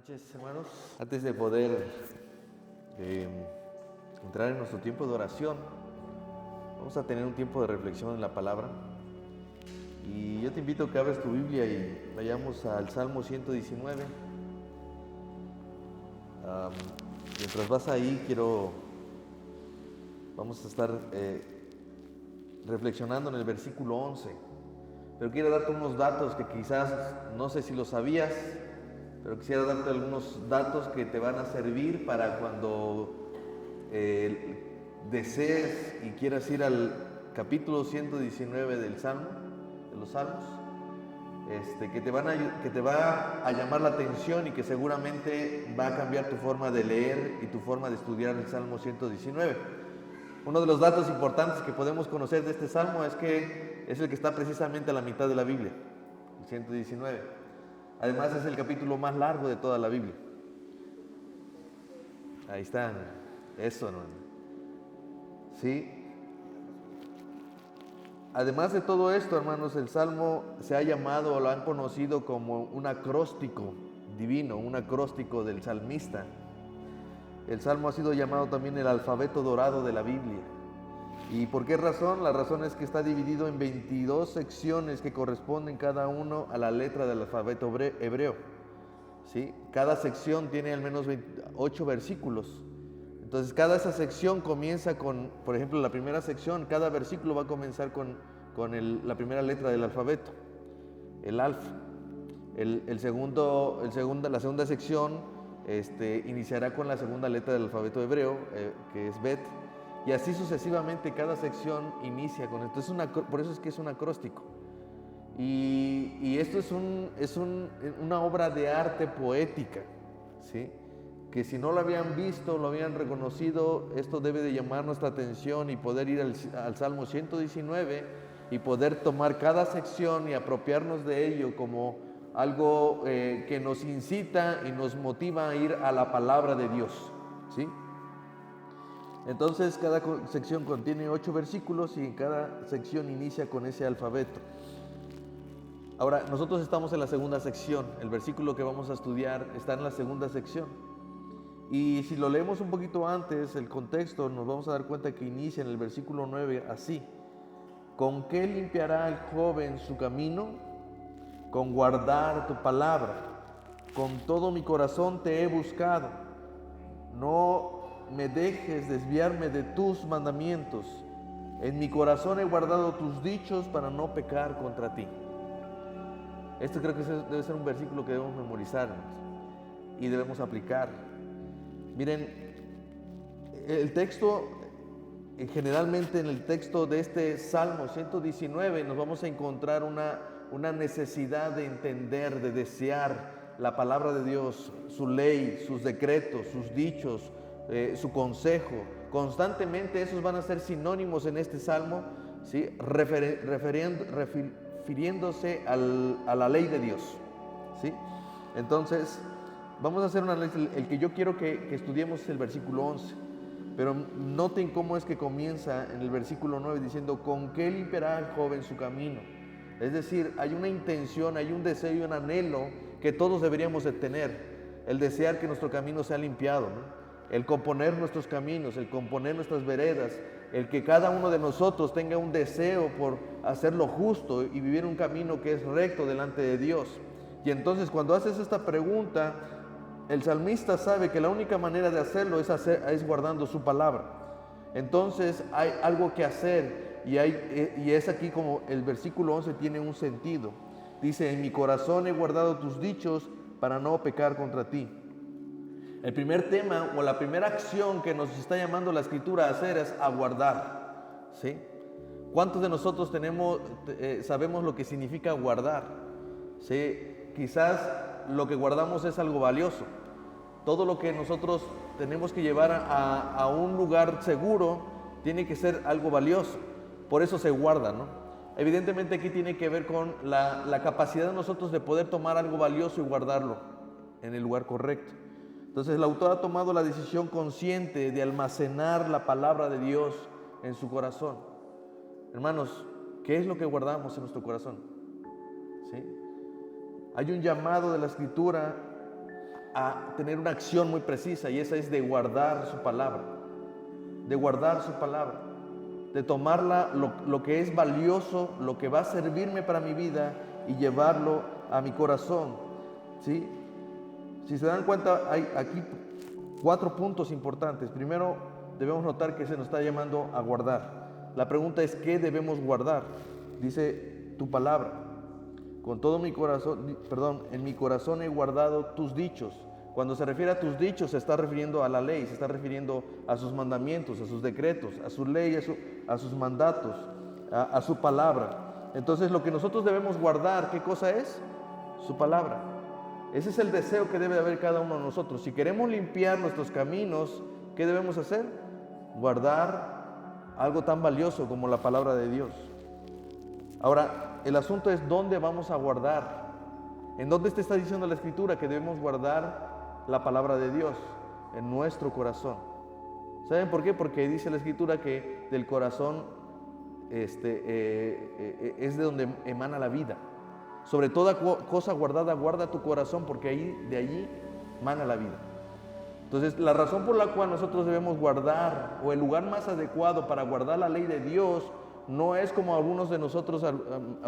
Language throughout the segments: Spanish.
noches, hermanos. Antes de poder entrar en nuestro tiempo de oración, vamos a tener un tiempo de reflexión en la palabra. Y yo te invito a que abras tu Biblia y vayamos al Salmo 119. Mientras vas ahí, vamos a estar reflexionando en el versículo 11. Pero quiero darte unos datos que quizás, no sé si lo sabías, pero quisiera darte algunos datos que te van a servir para cuando desees y quieras ir al capítulo 119 del Salmo, de los Salmos, que te va a llamar la atención y que seguramente va a cambiar tu forma de leer y tu forma de estudiar el Salmo 119. Uno de los datos importantes que podemos conocer de este Salmo es que es el que está precisamente a la mitad de la Biblia, el 119. Además es el capítulo más largo de toda la Biblia. Ahí están. Eso, hermano. Sí. Además de todo esto, hermanos, el Salmo se ha llamado o lo han conocido como un acróstico divino, un acróstico del salmista. El Salmo ha sido llamado también el alfabeto dorado de la Biblia. ¿Y por qué razón? La razón es que está dividido en 22 secciones que corresponden cada uno a la letra del alfabeto hebreo. ¿Sí? Cada sección tiene al menos 8 versículos. Entonces cada esa sección comienza con, por ejemplo, la primera sección, cada versículo va a comenzar con la primera letra del alfabeto, el alfa. La segunda sección iniciará con la segunda letra del alfabeto hebreo, que es Bet. Y así sucesivamente cada sección inicia con esto. Por eso es que es un acróstico. Y esto es una obra de arte poética, ¿sí? Que si no lo habían visto, lo habían reconocido, esto debe de llamar nuestra atención y poder ir al Salmo 119 y poder tomar cada sección y apropiarnos de ello como algo que nos incita y nos motiva a ir a la palabra de Dios, ¿sí? Entonces cada sección contiene 8 versículos y cada sección inicia con ese alfabeto. Ahora, nosotros estamos en la segunda sección, el versículo que vamos a estudiar está en la segunda sección. Y si lo leemos un poquito antes, el contexto, nos vamos a dar cuenta que inicia en el versículo 9 así: ¿con qué limpiará el joven su camino? Con guardar tu palabra. Con todo mi corazón te he buscado. No me dejes desviarme de tus mandamientos. En mi corazón he guardado tus dichos para no pecar contra ti. Este creo que debe ser un versículo que debemos memorizar y debemos aplicar. Miren, el texto, generalmente en el texto de este Salmo 119 nos vamos a encontrar una necesidad de entender, de desear la palabra de Dios, su ley, sus decretos, sus dichos, su consejo. Constantemente esos van a ser sinónimos en este Salmo, ¿sí? Refiriéndose a la ley de Dios, ¿sí? Entonces vamos a hacer una ley. El que yo quiero que estudiemos es el versículo 11, pero noten cómo es que comienza en el versículo 9 diciendo: ¿con qué limpiará el joven su camino? Es decir, hay una intención, hay un deseo y un anhelo que todos deberíamos de tener, el desear que nuestro camino sea limpiado, ¿no? El componer nuestros caminos, el componer nuestras veredas, el que cada uno de nosotros tenga un deseo por hacer lo justo y vivir un camino que es recto delante de Dios. Y entonces cuando haces esta pregunta, el salmista sabe que la única manera de hacerlo es guardando su palabra. Entonces hay algo que hacer y es aquí como el versículo 11 tiene un sentido. Dice: en mi corazón he guardado tus dichos para no pecar contra ti. El primer tema o la primera acción que nos está llamando la Escritura a hacer es aguardar, ¿sí? ¿Cuántos de nosotros sabemos lo que significa guardar? ¿Sí? Quizás lo que guardamos es algo valioso. Todo lo que nosotros tenemos que llevar a un lugar seguro tiene que ser algo valioso. Por eso se guarda, ¿no? Evidentemente aquí tiene que ver con la capacidad de nosotros de poder tomar algo valioso y guardarlo en el lugar correcto. Entonces el autor ha tomado la decisión consciente de almacenar la palabra de Dios en su corazón. Hermanos, ¿qué es lo que guardamos en nuestro corazón? ¿Sí? Hay un llamado de la Escritura a tener una acción muy precisa, y esa es de guardar su palabra, de guardar su palabra, de tomarla, lo que es valioso, lo que va a servirme para mi vida y llevarlo a mi corazón, ¿sí? Si se dan cuenta, hay aquí 4 puntos importantes. Primero, debemos notar que se nos está llamando a guardar. La pregunta es, ¿qué debemos guardar? Dice, tu palabra. Con todo mi corazón, en mi corazón he guardado tus dichos. Cuando se refiere a tus dichos, se está refiriendo a la ley, se está refiriendo a sus mandamientos, a sus decretos, a su ley, a sus mandatos, a su palabra. Entonces, lo que nosotros debemos guardar, ¿qué cosa es? Su palabra. Ese es el deseo que debe de haber cada uno de nosotros. Si queremos limpiar nuestros caminos, ¿qué debemos hacer? Guardar algo tan valioso como la palabra de Dios. Ahora, el asunto es dónde vamos a guardar. ¿En dónde te está diciendo la Escritura que debemos guardar la palabra de Dios? En nuestro corazón. ¿Saben por qué? Porque dice la Escritura que del corazón es de donde emana la vida. Sobre toda cosa guardada, guarda tu corazón, porque de allí mana la vida. Entonces, la razón por la cual nosotros debemos guardar, o el lugar más adecuado para guardar la ley de Dios, no es como algunos de nosotros,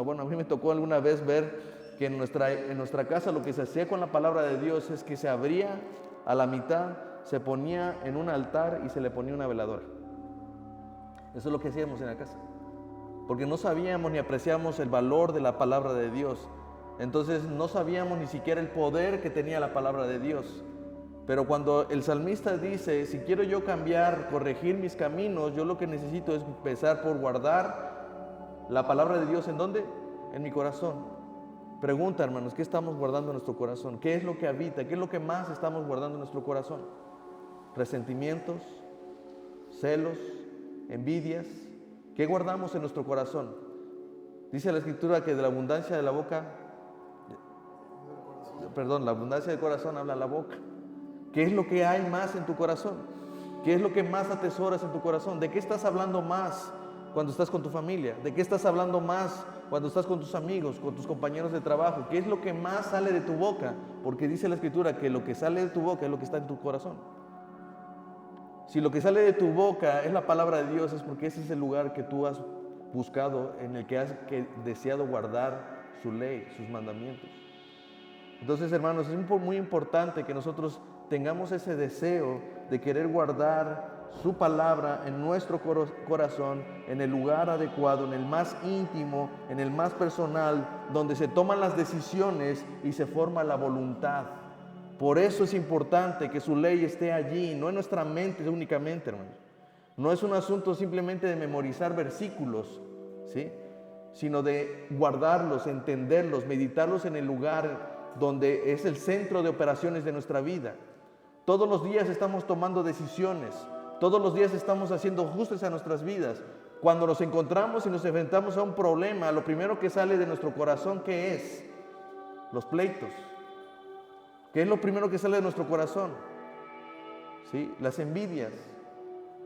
bueno, a mí me tocó alguna vez ver que en nuestra casa lo que se hacía con la palabra de Dios es que se abría a la mitad, se ponía en un altar y se le ponía una veladora. Eso es lo que hacíamos en la casa, porque no sabíamos ni apreciamos el valor de la palabra de Dios. Entonces no sabíamos ni siquiera el poder que tenía la palabra de Dios. Pero cuando el salmista dice, si quiero yo cambiar, corregir mis caminos, yo lo que necesito es empezar por guardar la palabra de Dios. ¿En dónde? En mi corazón. Pregunta, hermanos, ¿qué estamos guardando en nuestro corazón? ¿Qué es lo que habita? ¿Qué es lo que más estamos guardando en nuestro corazón? ¿Resentimientos? ¿Celos? ¿Envidias? ¿Qué guardamos en nuestro corazón? Dice la Escritura que de la abundancia de la boca, la abundancia del corazón habla la boca. ¿Qué es lo que hay más en tu corazón? ¿Qué es lo que más atesoras en tu corazón? ¿De qué estás hablando más cuando estás con tu familia? ¿De qué estás hablando más cuando estás con tus amigos, con tus compañeros de trabajo? ¿Qué es lo que más sale de tu boca? Porque dice la Escritura que lo que sale de tu boca es lo que está en tu corazón. Si lo que sale de tu boca es la palabra de Dios, es porque ese es el lugar que tú has buscado, en el que has deseado guardar su ley, sus mandamientos. Entonces, hermanos, es muy importante que nosotros tengamos ese deseo de querer guardar su palabra en nuestro corazón, en el lugar adecuado, en el más íntimo, en el más personal, donde se toman las decisiones y se forma la voluntad. Por eso es importante que su ley esté allí, no en nuestra mente únicamente, hermanos. No es un asunto simplemente de memorizar versículos, ¿sí?, sino de guardarlos, entenderlos, meditarlos en el lugar donde es el centro de operaciones de nuestra vida. Todos los días estamos tomando decisiones, todos los días estamos haciendo ajustes a nuestras vidas. Cuando nos encontramos y nos enfrentamos a un problema, lo primero que sale de nuestro corazón, ¿qué es? Los pleitos. ¿Qué es lo primero que sale de nuestro corazón? ¿Sí? Las envidias.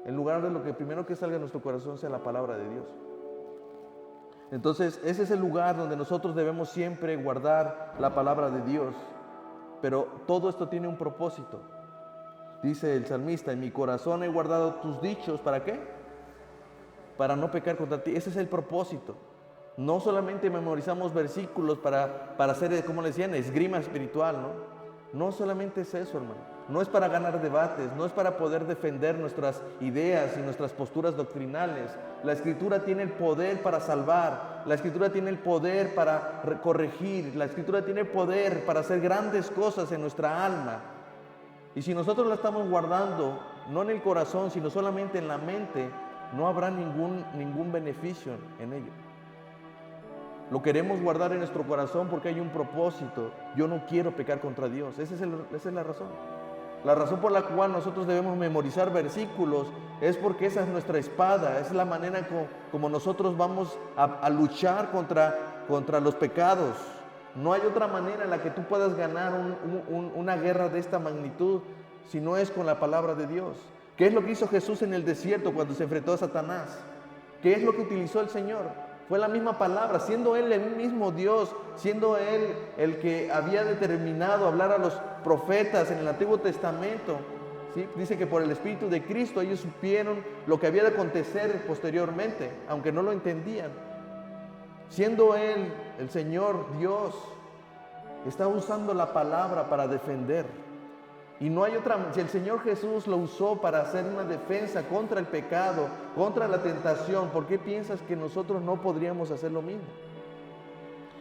En lugar de lo que primero que salga de nuestro corazón sea la palabra de Dios. Entonces, ese es el lugar donde nosotros debemos siempre guardar la palabra de Dios. Pero todo esto tiene un propósito. Dice el salmista, en mi corazón he guardado tus dichos, ¿para qué? Para no pecar contra ti. Ese es el propósito. No solamente memorizamos versículos para hacer, como le decían, esgrima espiritual, ¿no? No solamente es eso, hermano. No es para ganar debates, no es para poder defender nuestras ideas y nuestras posturas doctrinales. La Escritura tiene el poder para salvar, la Escritura tiene el poder para corregir, la Escritura tiene el poder para hacer grandes cosas en nuestra alma. Y si nosotros la estamos guardando, no en el corazón, sino solamente en la mente, no habrá ningún beneficio en ello. Lo queremos guardar en nuestro corazón porque hay un propósito. Yo no quiero pecar contra Dios. Esa es la razón. La razón por la cual nosotros debemos memorizar versículos es porque esa es nuestra espada, es la manera como nosotros vamos a luchar contra los pecados. No hay otra manera en la que tú puedas ganar una guerra de esta magnitud si no es con la palabra de Dios. ¿Qué es lo que hizo Jesús en el desierto cuando se enfrentó a Satanás? ¿Qué es lo que utilizó el Señor? Fue la misma palabra, siendo Él el mismo Dios, siendo Él el que había determinado hablar a los profetas en el Antiguo Testamento. ¿Sí? Dice que por el Espíritu de Cristo ellos supieron lo que había de acontecer posteriormente, aunque no lo entendían. Siendo Él el Señor Dios, está usando la palabra para defender. Y no hay otra, si el Señor Jesús lo usó para hacer una defensa contra el pecado, contra la tentación, ¿por qué piensas que nosotros no podríamos hacer lo mismo?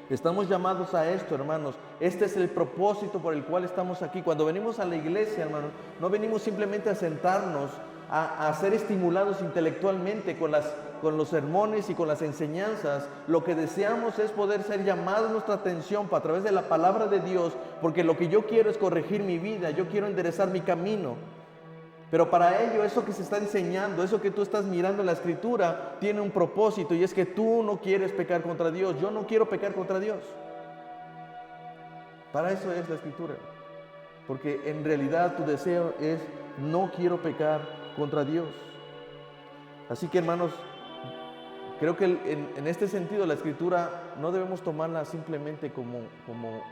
Estamos llamados a esto, hermanos. Este es el propósito por el cual estamos aquí. Cuando venimos a la iglesia, hermanos, no venimos simplemente a sentarnos, a ser estimulados intelectualmente con los sermones y con las enseñanzas. Lo que deseamos es poder ser llamados nuestra atención a través de la palabra de Dios, porque lo que yo quiero es corregir mi vida, yo quiero enderezar mi camino. Pero para ello, eso que se está enseñando, eso que tú estás mirando en la Escritura, tiene un propósito, y es que tú no quieres pecar contra Dios. Yo no quiero pecar contra Dios. Para eso es la Escritura, porque en realidad tu deseo es: no quiero pecar contra Dios. Así que, hermanos, creo que en este sentido la Escritura no debemos tomarla simplemente como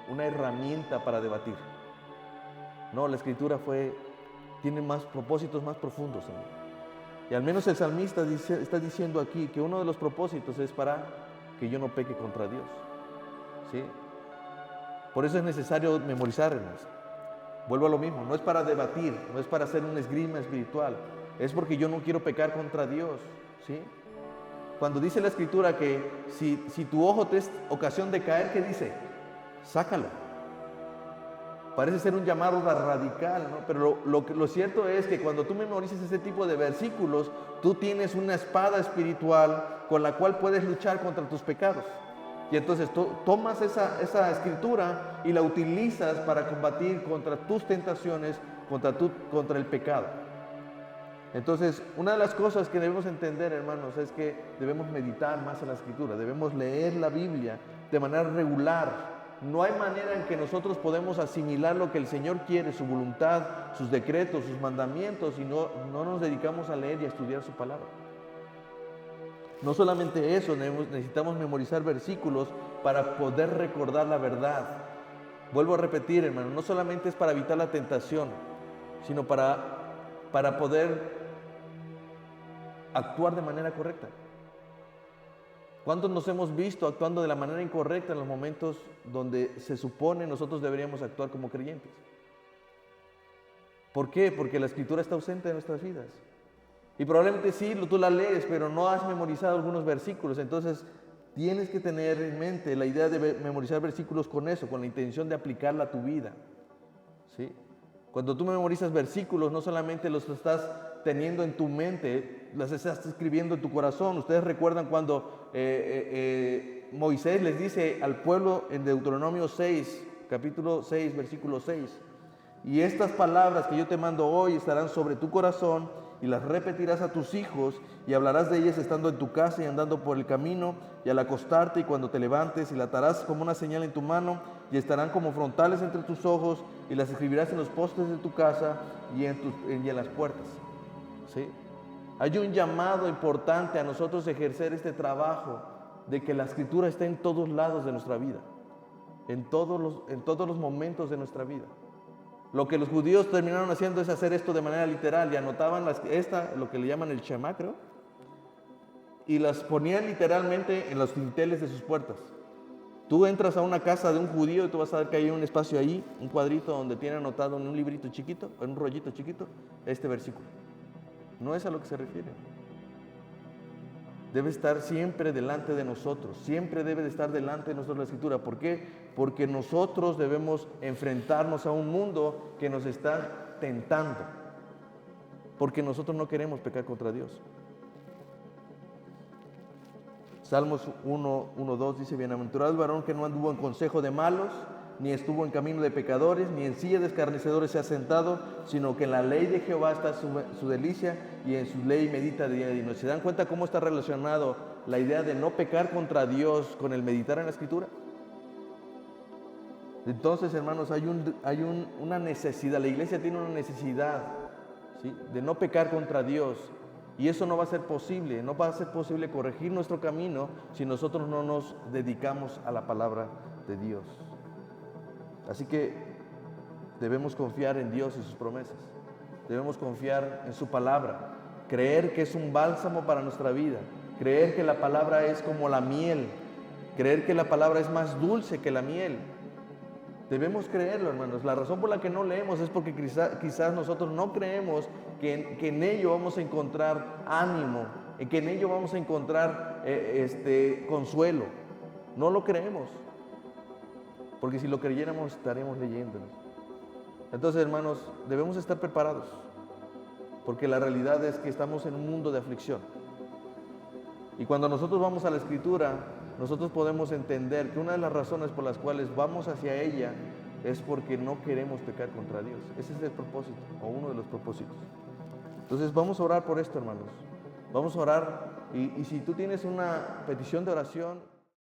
una herramienta para debatir. No, la Escritura tiene más propósitos más profundos, hermano. Y al menos el salmista está diciendo aquí que uno de los propósitos es para que yo no peque contra Dios. ¿Sí? Por eso es necesario memorizar, hermanos. Vuelvo a lo mismo, no es para debatir, no es para hacer un esgrima espiritual, es porque yo no quiero pecar contra Dios, ¿sí? Cuando dice la Escritura que si tu ojo te es ocasión de caer, ¿qué dice? Sácalo. Parece ser un llamado radical, ¿no? Pero lo cierto es que cuando tú memorizas ese tipo de versículos, tú tienes una espada espiritual con la cual puedes luchar contra tus pecados. Y entonces tú tomas esa escritura y la utilizas para combatir contra tus tentaciones, contra el pecado. Entonces, una de las cosas que debemos entender, hermanos, es que debemos meditar más en la Escritura, debemos leer la Biblia de manera regular. No hay manera en que nosotros podemos asimilar lo que el Señor quiere, su voluntad, sus decretos, sus mandamientos, y no nos dedicamos a leer y a estudiar su palabra. No solamente eso, necesitamos memorizar versículos para poder recordar la verdad. Vuelvo a repetir, hermano, no solamente es para evitar la tentación, sino para poder actuar de manera correcta. ¿Cuántos nos hemos visto actuando de la manera incorrecta en los momentos donde se supone nosotros deberíamos actuar como creyentes? ¿Por qué? Porque la Escritura está ausente de nuestras vidas. Y probablemente sí, tú la lees, pero no has memorizado algunos versículos. Entonces tienes que tener en mente la idea de memorizar versículos con eso, con la intención de aplicarla a tu vida, ¿sí? Cuando tú memorizas versículos, no solamente los estás teniendo en tu mente, las estás escribiendo en tu corazón. Ustedes recuerdan cuando Moisés les dice al pueblo en Deuteronomio 6, capítulo 6, versículo 6: y estas palabras que yo te mando hoy estarán sobre tu corazón, y las repetirás a tus hijos, y hablarás de ellas estando en tu casa y andando por el camino, y al acostarte y cuando te levantes, y las atarás como una señal en tu mano, y estarán como frontales entre tus ojos, y las escribirás en los postes de tu casa y en las puertas. ¿Sí? Hay un llamado importante a nosotros ejercer este trabajo de que la Escritura esté en todos lados de nuestra vida, en todos los momentos de nuestra vida. Lo que los judíos terminaron haciendo es hacer esto de manera literal, y anotaban lo que le llaman el Shema, creo, y las ponían literalmente en los dinteles de sus puertas. Tú entras a una casa de un judío y tú vas a ver que hay un espacio ahí, un cuadrito donde tiene anotado en un librito chiquito, en un rollito chiquito, este versículo. No es a lo que se refiere. Debe estar siempre delante de nosotros, siempre debe de estar delante de nosotros la Escritura. ¿Por qué? Porque nosotros debemos enfrentarnos a un mundo que nos está tentando, porque nosotros no queremos pecar contra Dios. Salmos 1:2 dice: bienaventurado el varón que no anduvo en consejo de malos, ni estuvo en camino de pecadores, ni en silla de escarnecedores se ha sentado, sino que en la ley de Jehová está su delicia, y en su ley medita de día y de noche. ¿Se dan cuenta cómo está relacionado la idea de no pecar contra Dios con el meditar en la Escritura? Entonces, hermanos, hay una necesidad, la iglesia tiene una necesidad, ¿sí?, de no pecar contra Dios. Y eso no va a ser posible, no va a ser posible corregir nuestro camino si nosotros no nos dedicamos a la palabra de Dios. Así que debemos confiar en Dios y sus promesas. Debemos confiar en su palabra, creer que es un bálsamo para nuestra vida, creer que la palabra es como la miel, creer que la palabra es más dulce que la miel. Debemos creerlo, hermanos. La razón por la que no leemos es porque quizás nosotros no creemos que en ello vamos a encontrar ánimo, que en ello vamos a encontrar consuelo. No lo creemos, porque si lo creyéramos estaremos leyéndolo. Entonces, hermanos, debemos estar preparados, porque la realidad es que estamos en un mundo de aflicción. Y cuando nosotros vamos a la Escritura, nosotros podemos entender que una de las razones por las cuales vamos hacia ella es porque no queremos pecar contra Dios. Ese es el propósito, o uno de los propósitos. Entonces vamos a orar por esto, hermanos. Vamos a orar, y si tú tienes una petición de oración,